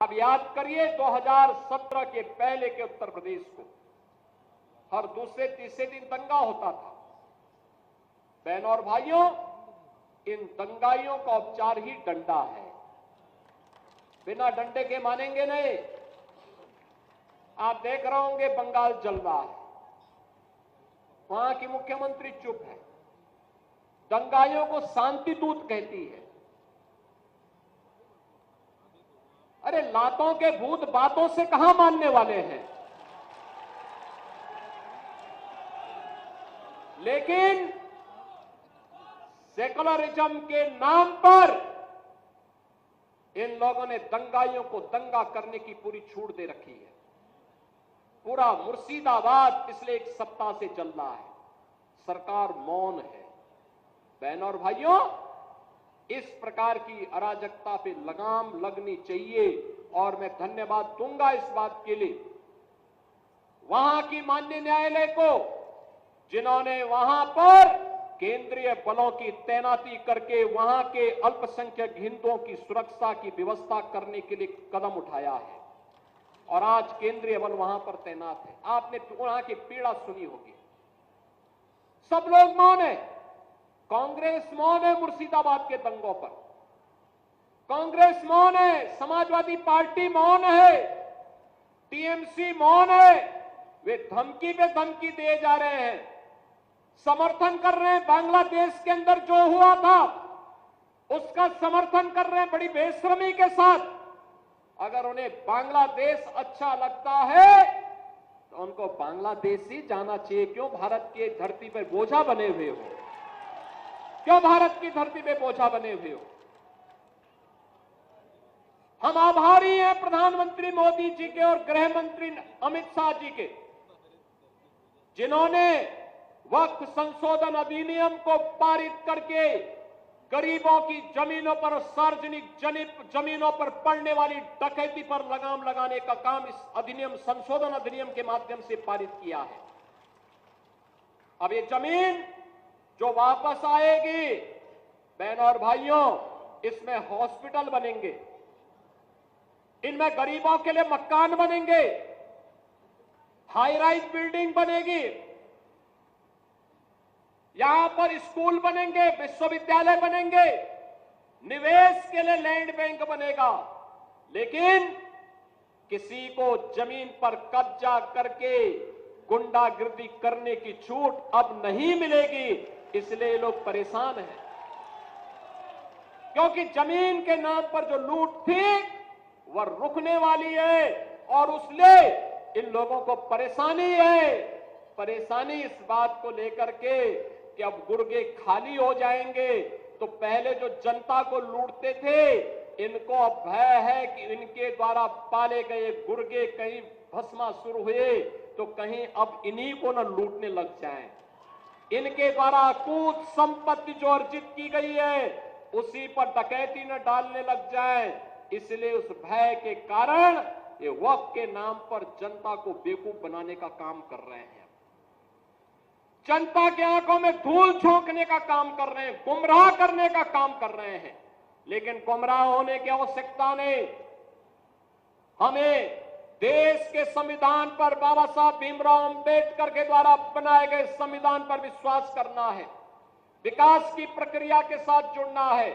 अब याद करिए 2017 के पहले के उत्तर प्रदेश को हर दूसरे तीसरे दिन दंगा होता था। बहनों और भाइयों, इन दंगाइयों का उपचार ही डंडा है। बिना डंडे के मानेंगे नहीं। आप देख रहे होंगे बंगाल जल रहा है, वहां की मुख्यमंत्री चुप है, दंगाइयों को शांति दूत कहती है। अरे लातों के भूत बातों से कहां मानने वाले हैं। लेकिन सेकुलरिज्म के नाम पर इन लोगों ने दंगाइयों को दंगा करने की पूरी छूट दे रखी है। पूरा मुर्शिदाबाद पिछले एक सप्ताह से चल रहा है, सरकार मौन है। बहनों और भाइयों, इस प्रकार की अराजकता पे लगाम लगनी चाहिए और मैं धन्यवाद दूंगा इस बात के लिए वहां की माननीय न्यायालय को, जिन्होंने वहां पर केंद्रीय बलों की तैनाती करके वहां के अल्पसंख्यक हिंदुओं की सुरक्षा की व्यवस्था करने के लिए कदम उठाया है और आज केंद्रीय बल वहां पर तैनात है। आपने वहां की पीड़ा सुनी होगी। सब लोग मौन है। कांग्रेस मौन है मुर्शिदाबाद के दंगों पर, कांग्रेस मौन है, समाजवादी पार्टी मौन है, टीएमसी मौन है। वे धमकी पे धमकी दिए जा रहे हैं, समर्थन कर रहे हैं। बांग्लादेश के अंदर जो हुआ था उसका समर्थन कर रहे हैं बड़ी बेशर्मी के साथ। अगर उन्हें बांग्लादेश अच्छा लगता है तो उनको बांग्लादेश ही जाना चाहिए। क्यों भारत की धरती पर बोझा बने हुए हो? क्यों भारत की धरती पे बोझा बने हुए हो? हम आभारी हैं प्रधानमंत्री मोदी जी के और गृह मंत्री अमित शाह जी के, जिन्होंने वक्फ संशोधन अधिनियम को पारित करके गरीबों की जमीनों पर, सार्वजनिक जमीनों पर पड़ने वाली डकैती पर लगाम लगाने का काम इस अधिनियम, संशोधन अधिनियम के माध्यम से पारित किया है। अब ये जमीन जो वापस आएगी, बहनों और भाइयों, इसमें हॉस्पिटल बनेंगे, इनमें गरीबों के लिए मकान बनेंगे, हाई राइज बिल्डिंग बनेगी, यहां पर स्कूल बनेंगे, विश्वविद्यालय बनेंगे, निवेश के लिए लैंड बैंक बनेगा। लेकिन किसी को जमीन पर कब्जा करके गुंडागिर्दी करने की छूट अब नहीं मिलेगी। इसलिए लोग परेशान हैं, क्योंकि जमीन के नाम पर जो लूट थी वह रुकने वाली है और उसलिए इन लोगों को परेशानी है। परेशानी इस बात को लेकर के कि अब गुर्गे खाली हो जाएंगे। तो पहले जो जनता को लूटते थे, इनको अब भय है कि इनके द्वारा पाले गए गुर्गे कहीं भस्मासुर हुए तो कहीं अब इन्हीं को न लूटने लग जाएं। इनके द्वारा अकूत संपत्ति जो अर्जित की गई है उसी पर डकैती न डालने लग जाए। इसलिए उस भय के कारण ये वक्फ के नाम पर जनता को बेवकूफ बनाने का काम कर रहे हैं, जनता की आंखों में धूल झोंकने का काम कर रहे हैं, गुमराह करने का काम कर रहे हैं। लेकिन गुमराह होने की आवश्यकता नहीं। हमें देश के संविधान पर, बाबा साहब भीमराव अंबेडकर के द्वारा बनाए गए संविधान पर विश्वास करना है, विकास की प्रक्रिया के साथ जुड़ना है।